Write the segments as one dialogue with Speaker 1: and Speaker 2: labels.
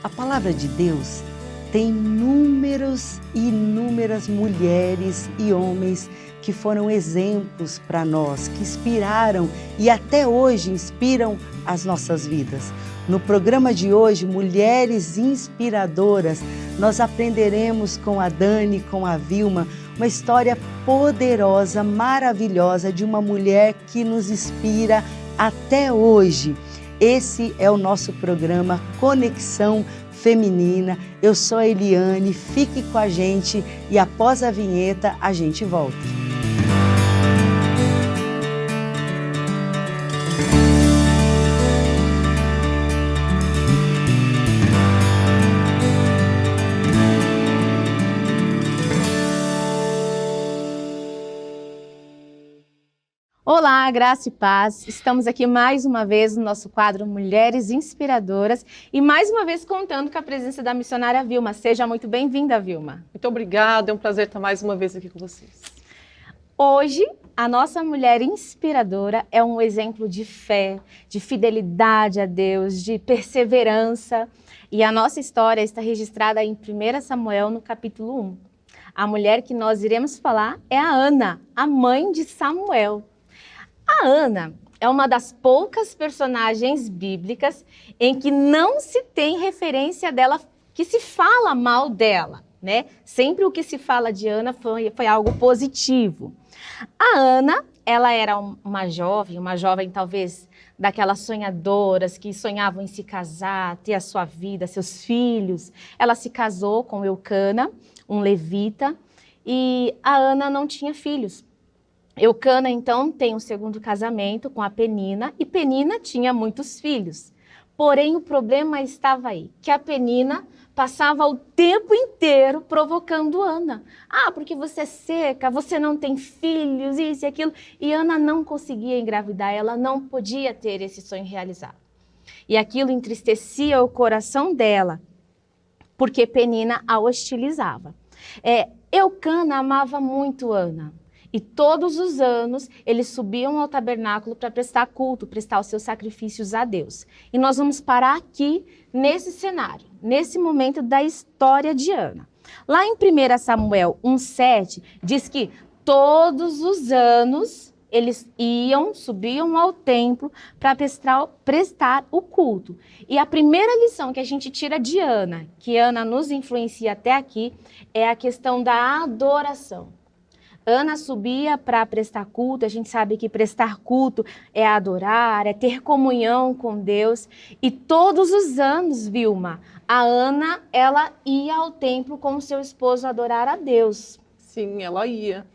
Speaker 1: A palavra de Deus tem inúmeras mulheres e homens que foram exemplos para nós, que inspiraram e até hoje inspiram as nossas vidas. No programa de hoje, Mulheres Inspiradoras, nós aprenderemos com a Dani, com a Vilma, uma história poderosa, maravilhosa de uma mulher que nos inspira até hoje. Esse é o nosso programa Conexão Feminina. Eu sou a Eliane, fique com a gente e após a vinheta a gente volta.
Speaker 2: Olá, graça e paz. Estamos aqui mais uma vez no nosso quadro Mulheres Inspiradoras e mais uma vez contando com a presença da missionária Vilma. Seja muito bem-vinda, Vilma.
Speaker 3: Muito obrigada, é um prazer estar mais uma vez aqui com vocês.
Speaker 2: Hoje, a nossa mulher inspiradora é um exemplo de fé, de fidelidade a Deus, de perseverança. E a nossa história está registrada em 1 Samuel, no capítulo 1. A mulher que nós iremos falar é a Ana, a mãe de Samuel. A Ana é uma das poucas personagens bíblicas em que não se tem referência dela, que se fala mal dela, né? Sempre o que se fala de Ana foi algo positivo. A Ana, ela era uma jovem talvez daquelas sonhadoras que sonhavam em se casar, ter a sua vida, seus filhos. Ela se casou com Eucana, um levita, e a Ana não tinha filhos. Eucana, então, tem um segundo casamento com a Penina, e Penina tinha muitos filhos. Porém, o problema estava aí, que a Penina passava o tempo inteiro provocando Ana. Ah, porque você é seca, você não tem filhos, isso e aquilo. E Ana não conseguia engravidar, ela não podia ter esse sonho realizado. E aquilo entristecia o coração dela, porque Penina a hostilizava. Eucana amava muito Ana. E todos os anos eles subiam ao tabernáculo para prestar culto, prestar os seus sacrifícios a Deus. E nós vamos parar aqui nesse cenário, nesse momento da história de Ana. Lá em 1 Samuel 1,7 diz que todos os anos eles subiam ao templo para prestar o culto. E a primeira lição que a gente tira de Ana, que Ana nos influencia até aqui, é a questão da adoração. Ana subia para prestar culto, a gente sabe que prestar culto é adorar, é ter comunhão com Deus. E todos os anos, Vilma, a Ana, ela ia ao templo com o seu esposo adorar a Deus.
Speaker 3: Sim, ela ia.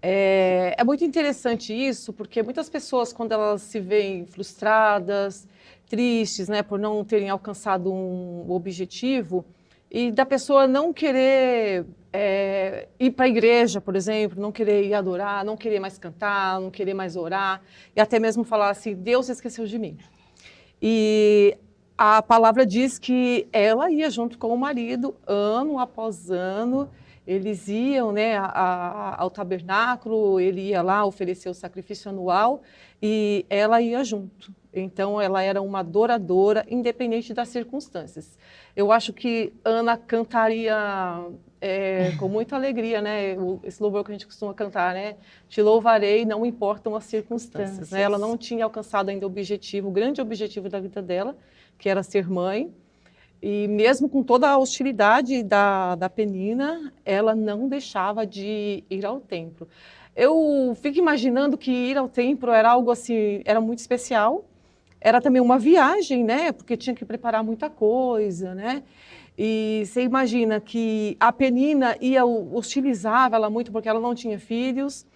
Speaker 3: É muito interessante isso, porque muitas pessoas, quando elas se veem frustradas, tristes, né, por não terem alcançado um objetivo, e da pessoa não querer ir para a igreja, por exemplo, não querer ir adorar, não querer mais cantar, não querer mais orar, e até mesmo falar assim, Deus esqueceu de mim. E a palavra diz que ela ia junto com o marido, ano após ano, eles iam, né, ao tabernáculo, ele ia lá oferecer o sacrifício anual, e ela ia junto. Então, ela era uma adoradora, independente das circunstâncias. Eu acho que Ana cantaria com muita alegria, né? Esse louvor que a gente costuma cantar, né? Te louvarei, não importam as circunstâncias. Né? Ela não tinha alcançado ainda o grande objetivo da vida dela, que era ser mãe. E mesmo com toda a hostilidade da Penina, ela não deixava de ir ao templo. Eu fico imaginando que ir ao templo era algo assim, era muito especial. Era também uma viagem, né? Porque tinha que preparar muita coisa, né? E você imagina que a Penina hostilizava ela muito porque ela não tinha filhos.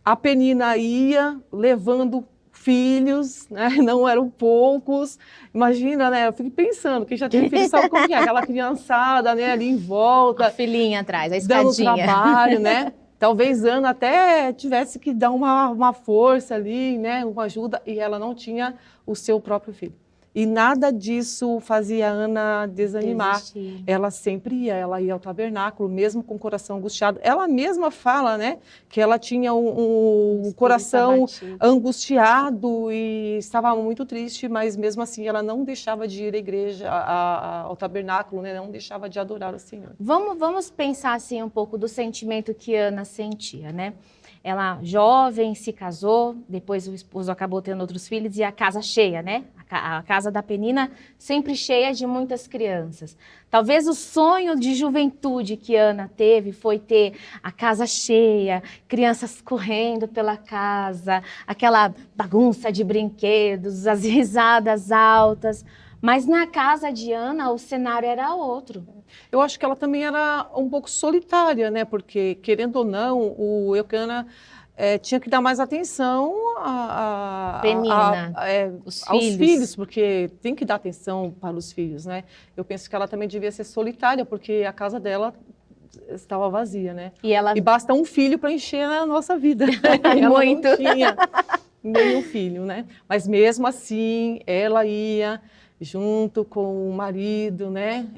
Speaker 3: A Penina ia levando filhos, né? Não eram poucos. Imagina, né? Eu fico pensando, quem já teve filho sabe como que é, aquela criançada, né? Ali em volta.
Speaker 2: A filhinha atrás, a escadinha.
Speaker 3: Dando trabalho, né? Talvez Ana até tivesse que dar uma força ali, né? Uma ajuda, e ela não tinha o seu próprio filho. E nada disso fazia a Ana desanimar.
Speaker 2: Desistir.
Speaker 3: Ela sempre ia, ela ia ao tabernáculo, mesmo com o coração angustiado. Ela mesma fala, né, que ela tinha um
Speaker 2: Espírito
Speaker 3: coração
Speaker 2: abatido.
Speaker 3: angustiado e estava muito triste, mas mesmo assim ela não deixava de ir à igreja, ao tabernáculo, né, não deixava de adorar o Senhor.
Speaker 2: Vamos pensar assim um pouco do sentimento que Ana sentia, né? Ela, jovem, se casou, depois o esposo acabou tendo outros filhos e a casa cheia, né? A casa da Penina sempre cheia de muitas crianças. Talvez o sonho de juventude que Ana teve foi ter a casa cheia, crianças correndo pela casa, aquela bagunça de brinquedos, as risadas altas. Mas na casa de Ana o cenário era outro.
Speaker 3: Eu acho que ela também era um pouco solitária, né? Porque, querendo ou não, o Eucana tinha que dar mais atenção
Speaker 2: Penina,
Speaker 3: aos filhos, porque tem que dar atenção para os filhos, né? Eu penso que ela também devia ser solitária, porque a casa dela estava vazia, né? E basta um filho para encher a nossa vida. Ela
Speaker 2: muito.
Speaker 3: não tinha nenhum filho, né? Mas mesmo assim, ela ia junto com o marido, né,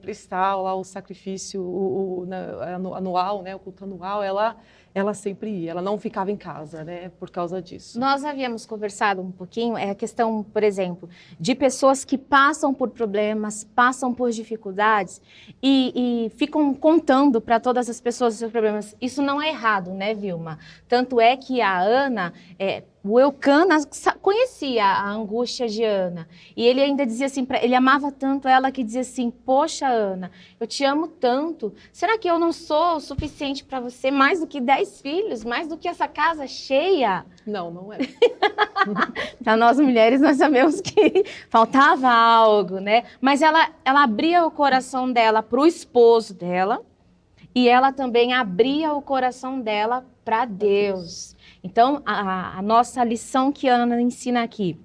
Speaker 3: prestar lá o sacrifício anual, né, o culto anual, ela sempre ia, ela não ficava em casa, né, por causa disso.
Speaker 2: Nós havíamos conversado um pouquinho, a questão, por exemplo, de pessoas que passam por problemas, passam por dificuldades e ficam contando para todas as pessoas os seus problemas. Isso não é errado, né, Vilma? Tanto é que a Ana... O Eucana conhecia a angústia de Ana. E ele ainda dizia assim, ele amava tanto ela que dizia assim, poxa, Ana, eu te amo tanto. Será que eu não sou o suficiente para você? Mais do que 10 filhos? Mais do que essa casa cheia?
Speaker 3: Não, não é.
Speaker 2: Para nós mulheres, nós sabemos que faltava algo, né? Mas ela abria o coração dela para o esposo dela. E ela também abria o coração dela para Deus. Então, a nossa lição que Ana ensina aqui,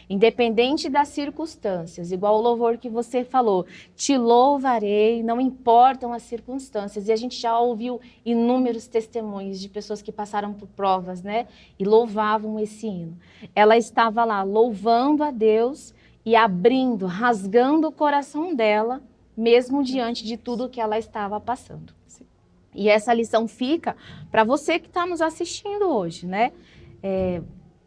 Speaker 2: independente das circunstâncias, igual o louvor que você falou, te louvarei, não importam as circunstâncias. E a gente já ouviu inúmeros testemunhos de pessoas que passaram por provas, né? E louvavam esse hino. Ela estava lá louvando a Deus e abrindo, rasgando o coração dela, mesmo diante de tudo que ela estava passando. E essa lição fica para você que está nos assistindo hoje, né?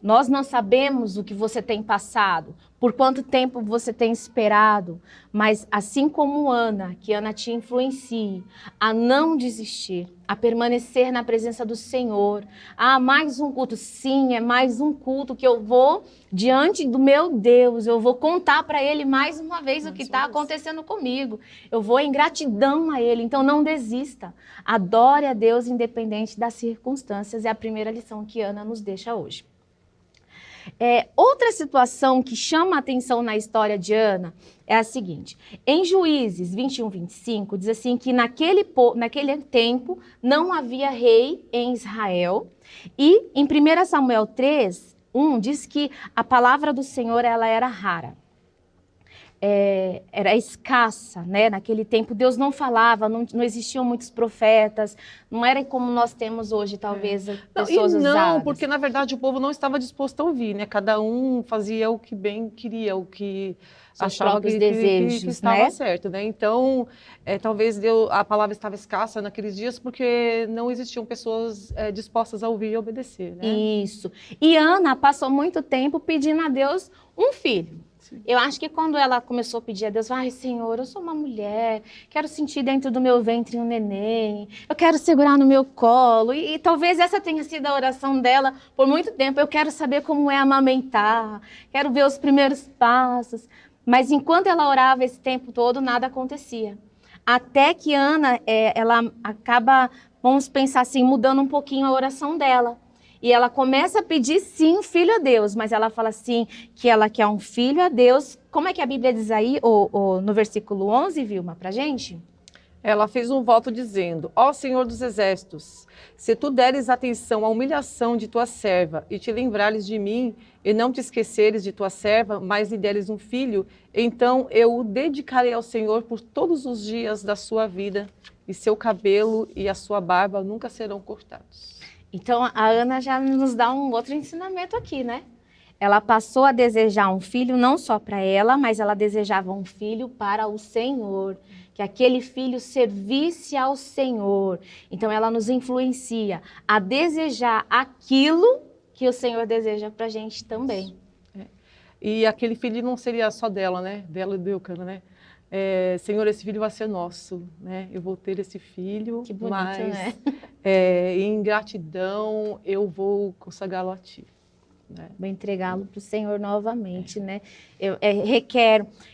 Speaker 2: Nós não sabemos o que você tem passado, por quanto tempo você tem esperado, mas assim como Ana, que Ana te influencie a não desistir, a permanecer na presença do Senhor. Mais um culto. Sim, é mais um culto que eu vou diante do meu Deus, eu vou contar para Ele mais uma vez o que está acontecendo comigo. Eu vou em gratidão a Ele, então não desista. Adore a Deus independente das circunstâncias, é a primeira lição que Ana nos deixa hoje. Outra situação que chama a atenção na história de Ana é a seguinte. Em Juízes 21:25, diz assim que naquele tempo não havia rei em Israel. E em 1 Samuel 3:1 diz que a palavra do Senhor ela era rara. Era escassa, né? Naquele tempo Deus não falava, não existiam muitos profetas, não era como nós temos hoje, talvez, pessoas usadas.
Speaker 3: Não, porque na verdade o povo não estava disposto a ouvir, né? Cada um fazia o que bem queria, o que achava que estava certo, né? Então, talvez a palavra estava escassa naqueles dias porque não existiam pessoas dispostas a ouvir e obedecer, né?
Speaker 2: Isso. E Ana passou muito tempo pedindo a Deus um filho. Eu acho que quando ela começou a pedir a Deus, Senhor, eu sou uma mulher, quero sentir dentro do meu ventre um neném, eu quero segurar no meu colo, e talvez essa tenha sido a oração dela por muito tempo. Eu quero saber como é amamentar, quero ver os primeiros passos. Mas enquanto ela orava esse tempo todo, nada acontecia. Até que Ana, ela acaba, vamos pensar assim, mudando um pouquinho a oração dela. E ela começa a pedir, sim, um filho a Deus, mas ela fala assim, que ela quer um filho a Deus. Como é que a Bíblia diz aí, no versículo 11, Vilma, pra gente?
Speaker 3: Ela fez um voto dizendo, ó Senhor dos Exércitos, se tu deres atenção à humilhação de tua serva e te lembrares de mim, e não te esqueceres de tua serva, mas lhe deres um filho, então eu o dedicarei ao Senhor por todos os dias da sua vida, e seu cabelo e a sua barba nunca serão cortados.
Speaker 2: Então, a Ana já nos dá um outro ensinamento aqui, né? ela passou a desejar um filho não só para ela, mas ela desejava um filho para o Senhor, que aquele filho servisse ao Senhor. Então ela nos influencia a desejar aquilo que o Senhor deseja para a gente também.
Speaker 3: E aquele filho não seria só dela, né? Dela e do Eucana, né? Senhor, esse filho vai ser nosso, né? Eu vou ter esse filho,
Speaker 2: Que bonito,
Speaker 3: mas
Speaker 2: né?
Speaker 3: em gratidão eu vou a ti. Né?
Speaker 2: Vou entregá-lo para o Senhor novamente, né?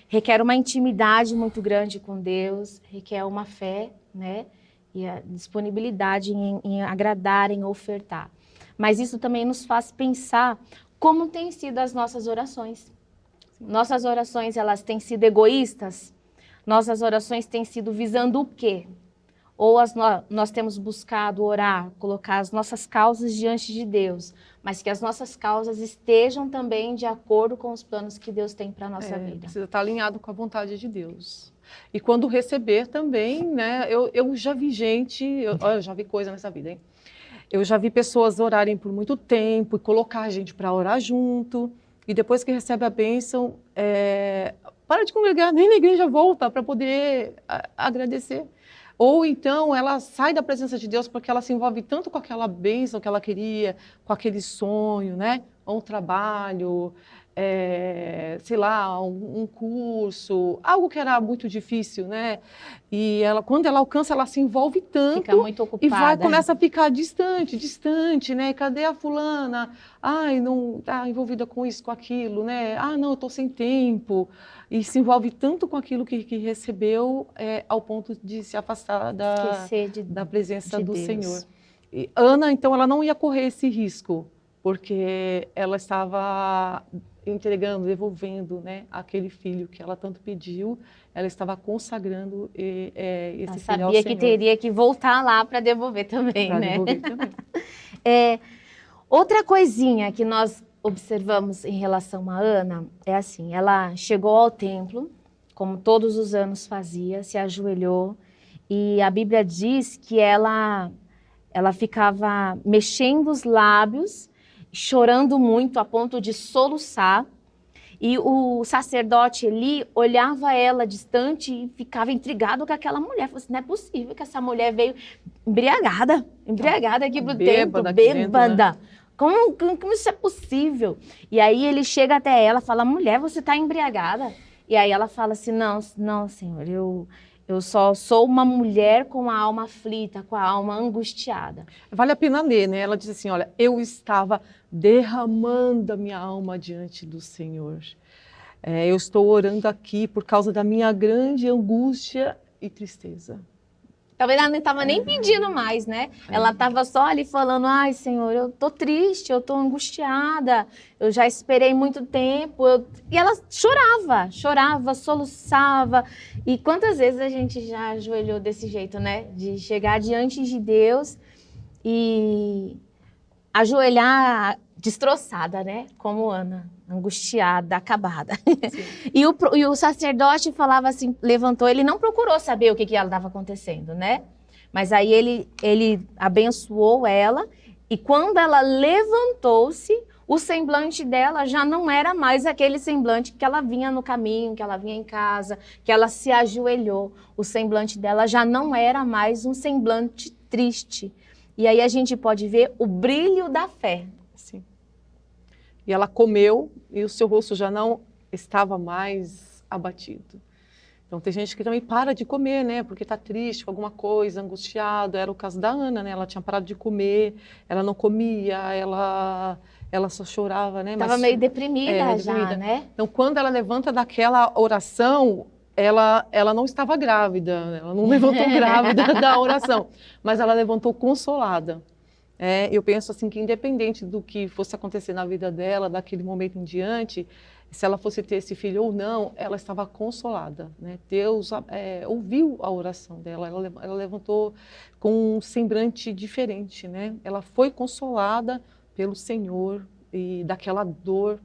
Speaker 2: Requer uma intimidade muito grande com Deus, requer uma fé, né? E a disponibilidade em agradar, em ofertar. Mas isso também nos faz pensar como têm sido as nossas orações. Nossas orações, elas têm sido egoístas? Nossas orações têm sido visando o quê? Ou nós temos buscado orar, colocar as nossas causas diante de Deus, mas que as nossas causas estejam também de acordo com os planos que Deus tem para a nossa vida.
Speaker 3: Precisa estar alinhado com a vontade de Deus. E quando receber também, né? Eu já vi gente, eu já vi coisa nessa vida, hein? Eu já vi pessoas orarem por muito tempo e colocar a gente para orar junto, e depois que recebe a bênção, para de congregar, nem na igreja volta para poder agradecer. Ou então ela sai da presença de Deus porque ela se envolve tanto com aquela bênção que ela queria, com aquele sonho, né? Ou um trabalho, sei lá, um curso, algo que era muito difícil, né? E quando ela alcança, ela se envolve tanto.
Speaker 2: Fica muito ocupada.
Speaker 3: E começa a ficar distante, né? Cadê a fulana? Ai, não está envolvida com isso, com aquilo, né? Ah, não, eu estou sem tempo. E se envolve tanto com aquilo que recebeu, ao ponto de se afastar da presença do Senhor. E Ana, então, ela não ia correr esse risco, porque ela estava entregando, devolvendo, né, aquele filho que ela tanto pediu, ela estava consagrando esse filho ao Senhor.
Speaker 2: Sabia que teria que voltar lá para devolver também, né?
Speaker 3: Devolver também.
Speaker 2: Outra coisinha que nós observamos em relação a Ana é assim, ela chegou ao templo, como todos os anos fazia, se ajoelhou, e a Bíblia diz que ela ficava mexendo os lábios, chorando muito a ponto de soluçar, e o sacerdote Eli olhava ela distante e ficava intrigado com aquela mulher. Falou assim, não é possível que essa mulher veio embriagada aqui pro templo, bêbada.
Speaker 3: Né?
Speaker 2: Como isso é possível? E aí ele chega até ela e fala, mulher, você está embriagada? E aí ela fala assim, não, Senhor, eu só sou uma mulher com a alma aflita, com a alma angustiada.
Speaker 3: Vale a pena ler, né? Ela diz assim, olha, eu estava derramando a minha alma diante do Senhor. Eu estou orando aqui por causa da minha grande angústia e tristeza.
Speaker 2: Talvez ela não estava nem pedindo mais, né? Ela estava só ali falando, ai, Senhor, eu tô triste, eu tô angustiada, eu já esperei muito tempo. E ela chorava, soluçava. E quantas vezes a gente já ajoelhou desse jeito, né? De chegar diante de Deus e ajoelhar destroçada, né? Como Ana, angustiada, acabada. E o sacerdote falava assim, levantou, ele não procurou saber o que ela estava acontecendo, né? Mas aí ele abençoou ela, e quando ela levantou-se, o semblante dela já não era mais aquele semblante que ela vinha no caminho, que ela vinha em casa, que ela se ajoelhou. O semblante dela já não era mais um semblante triste. E aí a gente pode ver o brilho da fé.
Speaker 3: Sim. E ela comeu e o seu rosto já não estava mais abatido. Então tem gente que também para de comer, né? Porque está triste com alguma coisa, angustiado. Era o caso da Ana, né? Ela tinha parado de comer, ela não comia, ela só chorava, né?
Speaker 2: Estava meio deprimida já,
Speaker 3: deprimida,
Speaker 2: né?
Speaker 3: Então quando ela levanta daquela oração, ela não estava grávida, ela não levantou grávida da oração, mas ela levantou consolada. Eu penso assim que independente do que fosse acontecer na vida dela, daquele momento em diante, se ela fosse ter esse filho ou não, ela estava consolada, né? Deus ouviu a oração dela, ela levantou com um semblante diferente, né? Ela foi consolada pelo Senhor e daquela dor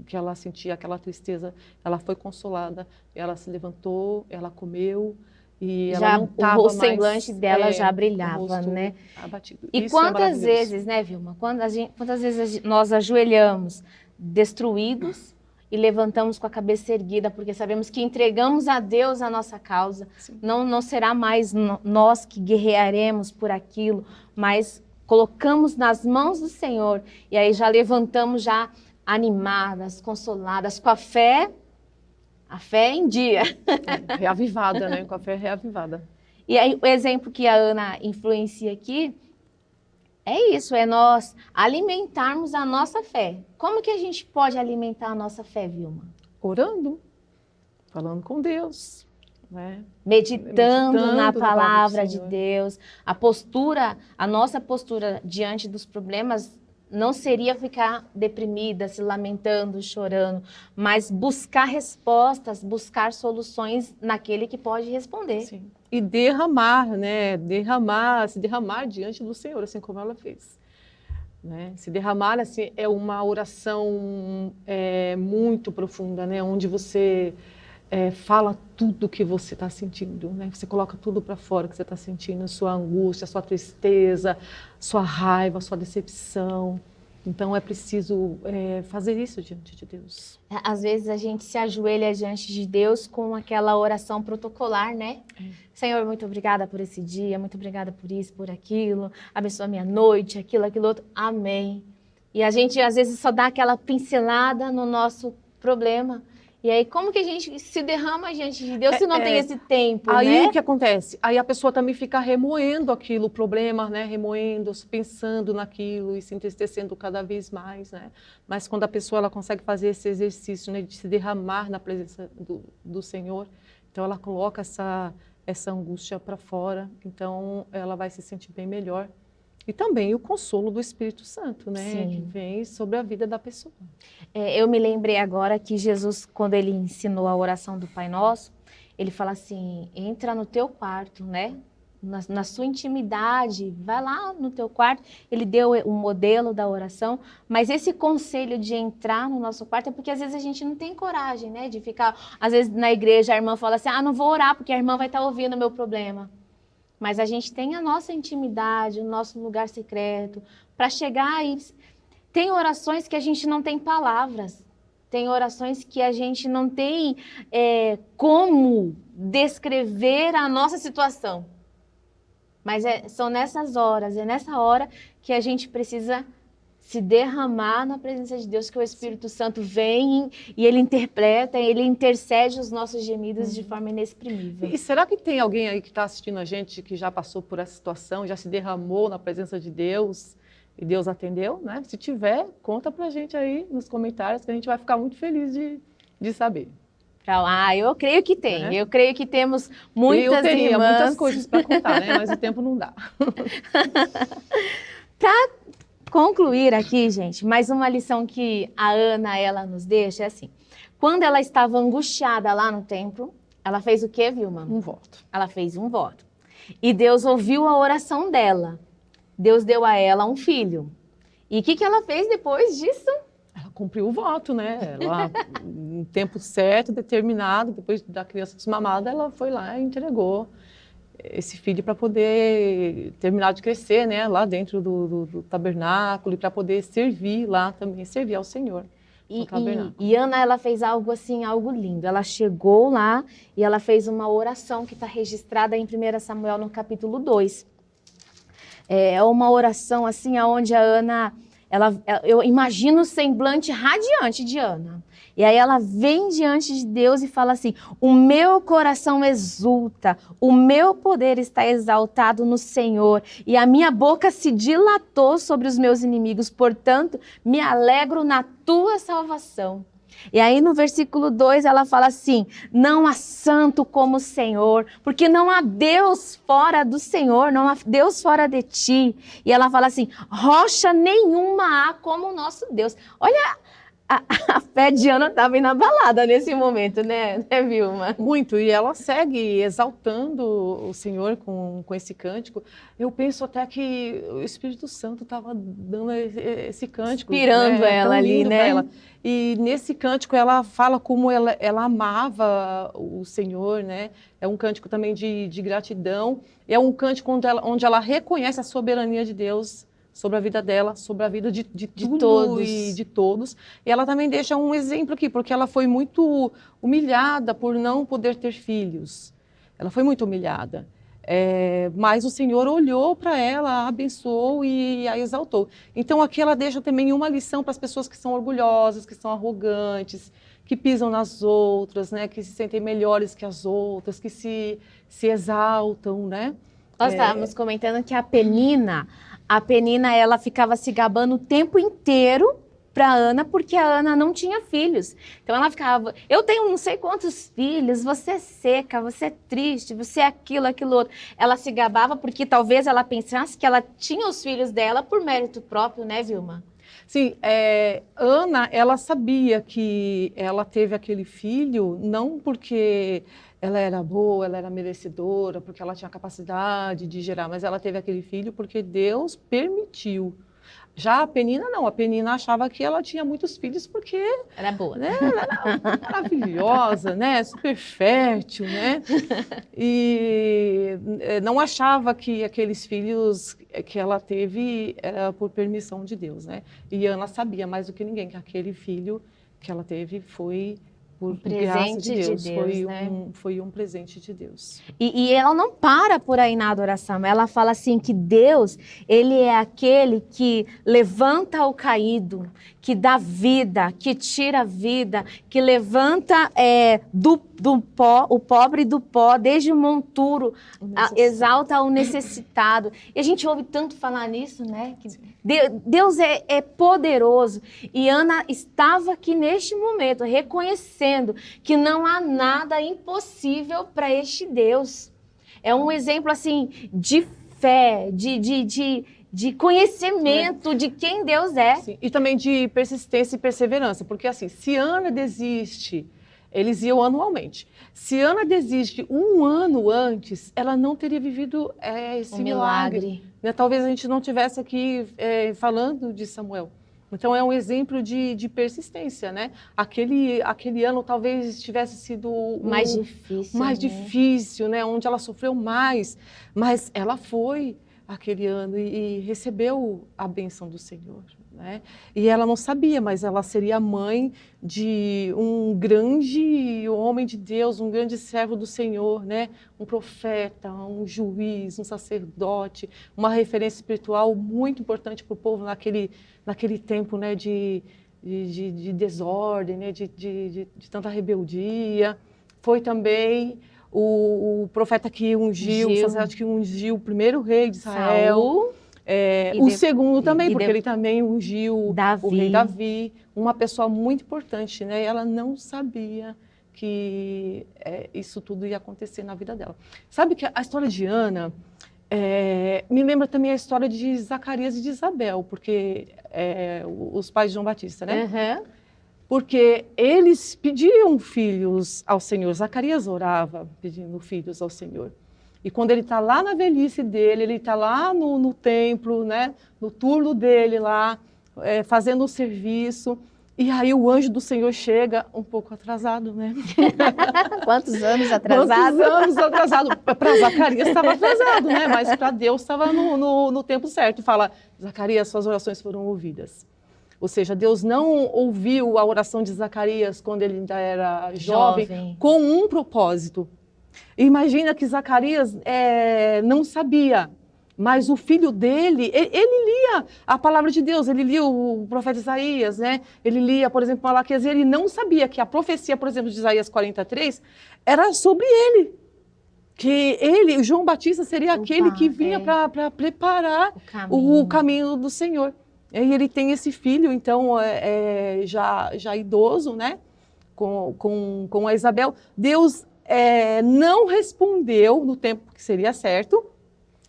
Speaker 3: que ela sentia, aquela tristeza, ela foi consolada, ela se levantou, ela comeu, e ela não estava mais...
Speaker 2: O semblante dela já brilhava, né?
Speaker 3: Abatido.
Speaker 2: E quantas vezes, né, Vilma? Quantas vezes nós ajoelhamos destruídos e levantamos com a cabeça erguida, porque sabemos que entregamos a Deus a nossa causa. Não será mais nós que guerrearemos por aquilo, mas colocamos nas mãos do Senhor e aí já levantamos já animadas, consoladas, com a fé em dia.
Speaker 3: Reavivada, né? Com a fé reavivada.
Speaker 2: E aí o exemplo que a Ana influencia aqui é isso, é nós alimentarmos a nossa fé. Como que a gente pode alimentar a nossa fé, Vilma?
Speaker 3: Orando, falando com Deus, né?
Speaker 2: Meditando na palavra
Speaker 3: do
Speaker 2: de
Speaker 3: Senhor.
Speaker 2: Deus. A nossa postura diante dos problemas não seria ficar deprimida, se lamentando, chorando, mas buscar respostas, buscar soluções naquele que pode responder.
Speaker 3: Sim. E derramar, né? Se derramar diante do Senhor, assim como ela fez. Né? Se derramar assim, é uma oração muito profunda, né? Onde você fala tudo que você está sentindo, né? Você coloca tudo para fora que você está sentindo, sua angústia, sua tristeza, sua raiva, sua decepção. Então é preciso fazer isso diante de Deus.
Speaker 2: Às vezes a gente se ajoelha diante de Deus com aquela oração protocolar, né? Senhor, muito obrigada por esse dia, muito obrigada por isso, por aquilo, abençoa a minha noite, aquilo outro, amém. E a gente às vezes só dá aquela pincelada no nosso problema. E aí, como que a gente se derrama diante de Deus se não tem esse tempo,
Speaker 3: aí
Speaker 2: né?
Speaker 3: o que acontece? Aí a pessoa também fica remoendo aquilo, o problema, né? Remoendo, pensando naquilo e se entristecendo cada vez mais, né? Mas quando a pessoa ela consegue fazer esse exercício, né, de se derramar na presença do Senhor, então ela coloca essa angústia para fora, então ela vai se sentir bem melhor. E também o consolo do Espírito Santo, né?
Speaker 2: Sim.
Speaker 3: Que vem sobre a vida da pessoa.
Speaker 2: Eu me lembrei agora que Jesus, quando ele ensinou a oração do Pai Nosso, ele fala assim, entra no teu quarto, né? Na sua intimidade, vai lá no teu quarto. Ele deu o modelo da oração, mas esse conselho de entrar no nosso quarto é porque às vezes a gente não tem coragem, né? De ficar, às vezes na igreja a irmã fala assim, não vou orar porque a irmã vai estar ouvindo o meu problema. Mas a gente tem a nossa intimidade, o nosso lugar secreto, para chegar e... Tem orações que a gente não tem palavras, tem orações que a gente não tem como descrever a nossa situação. Mas são nessas horas, é nessa hora que a gente precisa se derramar na presença de Deus, que o Espírito Santo vem e ele interpreta, ele intercede os nossos gemidos de forma inexprimível.
Speaker 3: E será que tem alguém aí que está assistindo a gente que já passou por essa situação, já se derramou na presença de Deus e Deus atendeu, né? Se tiver, conta pra gente aí nos comentários que a gente vai ficar muito feliz de saber.
Speaker 2: Eu creio que tem. Eu creio que temos muitas
Speaker 3: Eu teria
Speaker 2: irmãs.
Speaker 3: muitas coisas para contar, né? Mas o tempo não dá.
Speaker 2: Para concluir aqui, gente, mais uma lição que a Ana, ela nos deixa é assim. Quando ela estava angustiada lá no templo, ela fez o quê, Vilma?
Speaker 3: Um voto.
Speaker 2: Ela fez um voto. E Deus ouviu a oração dela. Deus deu a ela um filho. E o que ela fez depois disso?
Speaker 3: Ela cumpriu o voto, né? Ela, em tempo certo, determinado, depois da criança desmamada, ela foi lá e entregou esse filho para poder terminar de crescer, né? Lá dentro do tabernáculo e para poder servir lá também, servir ao Senhor.
Speaker 2: E Ana, ela fez algo assim, algo lindo. Ela chegou lá e ela fez uma oração que está registrada em 1 Samuel, no capítulo 2. É uma oração assim, onde a Ana... eu imagino o semblante radiante de Ana. E aí ela vem diante de Deus e fala assim, o meu coração exulta, o meu poder está exaltado no Senhor, e a minha boca se dilatou sobre os meus inimigos, portanto, me alegro na tua salvação. E aí no versículo 2 ela fala assim, não há santo como o Senhor, porque não há Deus fora do Senhor, não há Deus fora de ti. E ela fala assim, rocha nenhuma há como o nosso Deus. Olha, a fé de Ana estava inabalada nesse momento, né, Vilma?
Speaker 3: Muito, e ela segue exaltando o Senhor com esse cântico. Eu penso até que o Espírito Santo estava dando esse cântico.
Speaker 2: Inspirando, né? Ela ali, né?
Speaker 3: Ela. E nesse cântico ela fala como ela amava o Senhor, né? É um cântico também de gratidão. É um cântico onde ela reconhece a soberania de Deus sobre a vida dela, sobre a vida de tudo
Speaker 2: todos.
Speaker 3: e de todos. E ela também deixa um exemplo aqui, porque ela foi muito humilhada por não poder ter filhos. Ela foi muito humilhada. Mas o Senhor olhou para ela, a abençoou e a exaltou. Então aqui ela deixa também uma lição para as pessoas que são orgulhosas, que são arrogantes, que pisam nas outras, né? Que se sentem melhores que as outras, que se exaltam, né?
Speaker 2: Nós estávamos comentando que a Penina, ela ficava se gabando o tempo inteiro para Ana, porque a Ana não tinha filhos. Então ela ficava, eu tenho não sei quantos filhos, você é seca, você é triste, você é aquilo, aquilo outro. Ela se gabava porque talvez ela pensasse que ela tinha os filhos dela por mérito próprio, né, Vilma?
Speaker 3: Sim, Ana, ela sabia que ela teve aquele filho não porque ela era boa, ela era merecedora, porque ela tinha capacidade de gerar, mas ela teve aquele filho porque Deus permitiu. Já a Penina não, a Penina achava que ela tinha muitos filhos porque
Speaker 2: Era boa,
Speaker 3: né, ela era maravilhosa, né, super fértil, né, e não achava que aqueles filhos que ela teve era por permissão de Deus, né, e Ana sabia mais do que ninguém que aquele filho que ela teve foi por graça de Deus, foi um presente de Deus.
Speaker 2: E ela não para por aí na adoração, ela fala assim que Deus, ele é aquele que levanta o caído, que dá vida, que tira a vida, que levanta do pó, o pobre do pó, desde o monturo, exalta o necessitado. E a gente ouve tanto falar nisso, né? Que Deus é poderoso. E Ana estava aqui neste momento, reconhecendo que não há nada impossível para este Deus. É um exemplo, assim, de fé, de conhecimento de quem Deus é.
Speaker 3: Sim. E também de persistência e perseverança, porque assim, se Ana desiste, eles iam anualmente. Se Ana desiste um ano antes, ela não teria vivido esse milagre. Né? Talvez a gente não estivesse aqui falando de Samuel. Então é um exemplo de persistência, né? Aquele ano talvez tivesse sido
Speaker 2: mais difícil,
Speaker 3: mais difícil, né? Onde ela sofreu mais, mas ela foi aquele ano e recebeu a bênção do Senhor, né? E ela não sabia, mas ela seria mãe de um grande homem de Deus, um grande servo do Senhor, né? Um profeta, um juiz, um sacerdote, uma referência espiritual muito importante para o povo naquele tempo, né? De desordem, né? De tanta rebeldia. Foi também o profeta que ungiu, o sacerdote que ungiu o primeiro rei de Israel.
Speaker 2: Saul,
Speaker 3: o segundo também, porque ele também ungiu o rei Davi. Uma pessoa muito importante, né? E ela não sabia que isso tudo ia acontecer na vida dela. Sabe que a história de Ana me lembra também a história de Zacarias e de Isabel, porque os pais de João Batista, né?
Speaker 2: Uhum.
Speaker 3: Porque eles pediam filhos ao Senhor. Zacarias orava pedindo filhos ao Senhor. E quando ele está lá na velhice dele, ele está lá no templo, né, no turno dele lá, fazendo o serviço. E aí o anjo do Senhor chega um pouco atrasado, né?
Speaker 2: Quantos anos atrasado?
Speaker 3: Quantos anos atrasado? Para Zacarias estava atrasado, né? Mas para Deus estava no tempo certo. E fala, Zacarias, suas orações foram ouvidas. Ou seja, Deus não ouviu a oração de Zacarias quando ele ainda era jovem. Com um propósito. Imagina que Zacarias não sabia, mas o filho dele, ele lia a palavra de Deus, ele lia o profeta Isaías, né? Ele lia, por exemplo, Malaquias, e ele não sabia que a profecia, por exemplo, de Isaías 43, era sobre ele. Que ele, João Batista, seria aquele que vinha para preparar o caminho do Senhor. E ele tem esse filho, então, já idoso, né? Com a Isabel. Deus não respondeu no tempo que seria certo,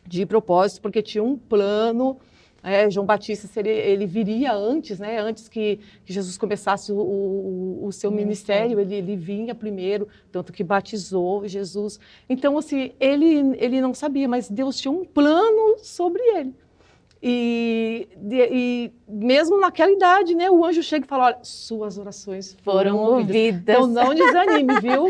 Speaker 3: de propósito, porque tinha um plano. João Batista ele viria antes, né? Antes que Jesus começasse o seu ministério, ele vinha primeiro, tanto que batizou Jesus. Então, assim, ele não sabia, mas Deus tinha um plano sobre ele. E mesmo naquela idade, né, o anjo chega e fala, olha, suas orações foram ouvidas. Então não desanime, viu?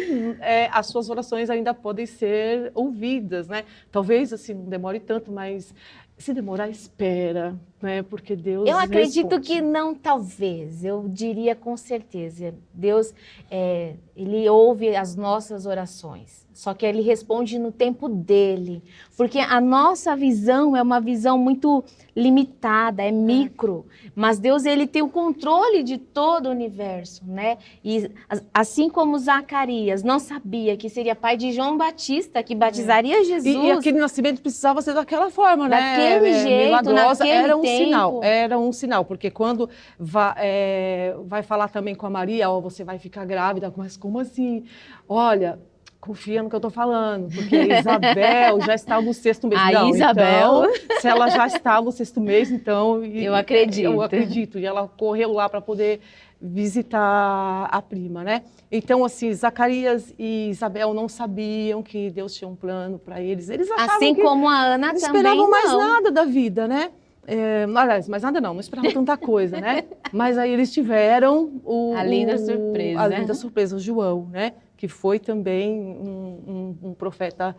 Speaker 3: As suas orações ainda podem ser ouvidas, né? Talvez assim não demore tanto, mas Se demorar, espera, né? Porque Deus
Speaker 2: Eu acredito
Speaker 3: responde.
Speaker 2: que não, talvez. Eu diria com certeza. Deus, Ele ouve as nossas orações. Só que Ele responde no tempo dele. Porque a nossa visão é uma visão muito limitada, é micro. Mas Deus, Ele tem o controle de todo o universo, né? E assim como Zacarias não sabia que seria pai de João Batista, que batizaria Jesus.
Speaker 3: E aquele nascimento precisava ser daquela forma, né?
Speaker 2: Daquele jeito,
Speaker 3: milagrosa.
Speaker 2: naquele
Speaker 3: Era um
Speaker 2: tempo.
Speaker 3: sinal, era um sinal, porque quando vai falar também com a Maria, ó, você vai ficar grávida, mas como assim? Olha, confia no que eu estou falando, porque a Isabel já está no 6º mês.
Speaker 2: A Isabel.
Speaker 3: Então, se ela já está no 6º mês, então...
Speaker 2: Eu acredito.
Speaker 3: Eu acredito. E ela correu lá para poder visitar a prima, né? Então, assim, Zacarias e Isabel não sabiam que Deus tinha um plano para eles. Eles achavam
Speaker 2: Assim
Speaker 3: que
Speaker 2: como a Ana
Speaker 3: não
Speaker 2: também
Speaker 3: esperavam mais
Speaker 2: não.
Speaker 3: nada da vida, né? Aliás, mais nada não esperavam tanta coisa, né? Mas aí eles tiveram
Speaker 2: A linda surpresa.
Speaker 3: A linda surpresa, o João, né? Que foi também um profeta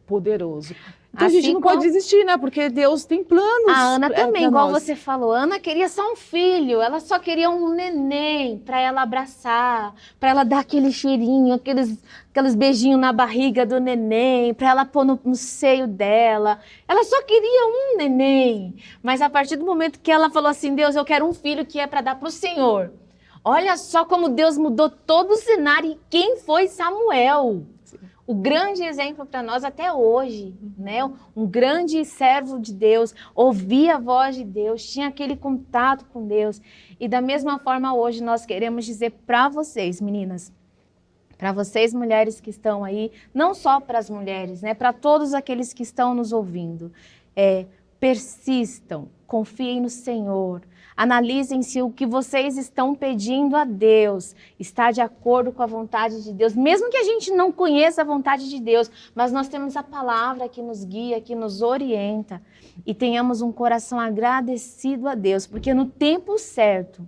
Speaker 3: poderoso. Então
Speaker 2: Assim
Speaker 3: a gente não
Speaker 2: como-
Speaker 3: pode desistir, né? Porque Deus tem planos.
Speaker 2: A Ana também,
Speaker 3: pra
Speaker 2: igual
Speaker 3: nós.
Speaker 2: você falou. A Ana queria só um filho, ela só queria um neném para ela abraçar, para ela dar aquele cheirinho, aqueles beijinhos na barriga do neném, para ela pôr no seio dela. Ela só queria um neném. Mas a partir do momento que ela falou assim, Deus, eu quero um filho que é para dar para o Senhor. Olha só como Deus mudou todo o cenário. E quem foi Samuel? O grande exemplo para nós até hoje, né? Um grande servo de Deus, ouvia a voz de Deus, tinha aquele contato com Deus. E da mesma forma hoje nós queremos dizer para vocês, meninas, para vocês mulheres que estão aí, não só para as mulheres, né? Para todos aqueles que estão nos ouvindo, persistam, confiem no Senhor. Analisem se o que vocês estão pedindo a Deus está de acordo com a vontade de Deus. Mesmo que a gente não conheça a vontade de Deus, mas nós temos a palavra que nos guia, que nos orienta. E tenhamos um coração agradecido a Deus, porque no tempo certo,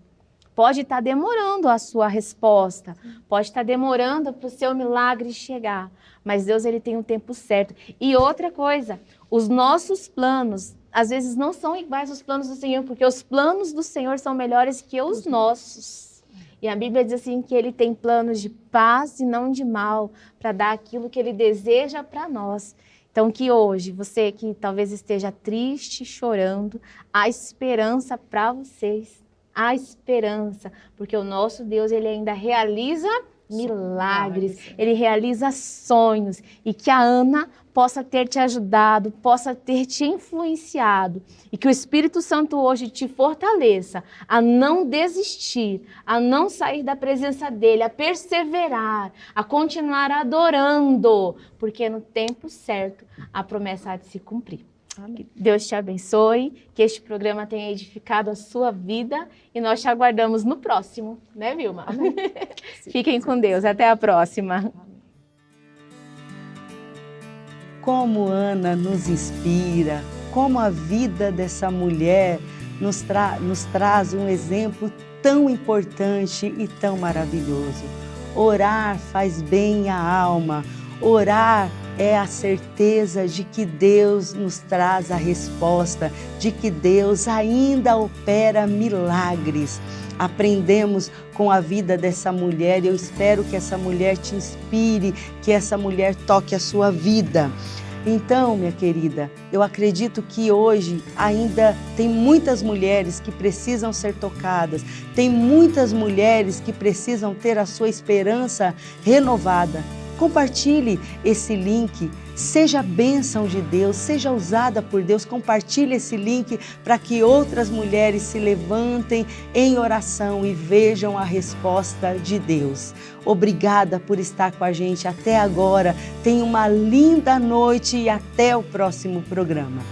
Speaker 2: pode estar demorando a sua resposta, pode estar demorando para o seu milagre chegar, mas Deus, ele tem um tempo certo. E outra coisa, os nossos planos, às vezes não são iguais aos planos do Senhor, porque os planos do Senhor são melhores que os nossos. E a Bíblia diz assim que ele tem planos de paz e não de mal, para dar aquilo que ele deseja para nós. Então que hoje, você que talvez esteja triste, chorando, há esperança para vocês. Há esperança, porque o nosso Deus, ele ainda realiza milagres, ele realiza sonhos, e que a Ana possa ter te ajudado, possa ter te influenciado, e que o Espírito Santo hoje te fortaleça a não desistir, a não sair da presença dele, a perseverar, a continuar adorando, porque no tempo certo a promessa há de se cumprir. Que Deus te abençoe, que este programa tenha edificado a sua vida e nós te aguardamos no próximo, né, Vilma? Fiquem com Deus, até a próxima.
Speaker 1: Como Ana nos inspira, como a vida dessa mulher nos traz um exemplo tão importante e tão maravilhoso. Orar faz bem à alma, orar é a certeza de que Deus nos traz a resposta, de que Deus ainda opera milagres. Aprendemos com a vida dessa mulher e eu espero que essa mulher te inspire, que essa mulher toque a sua vida. Então, minha querida, eu acredito que hoje ainda tem muitas mulheres que precisam ser tocadas, tem muitas mulheres que precisam ter a sua esperança renovada. Compartilhe esse link, seja a bênção de Deus, seja usada por Deus, compartilhe esse link para que outras mulheres se levantem em oração e vejam a resposta de Deus. Obrigada por estar com a gente até agora, tenha uma linda noite e até o próximo programa.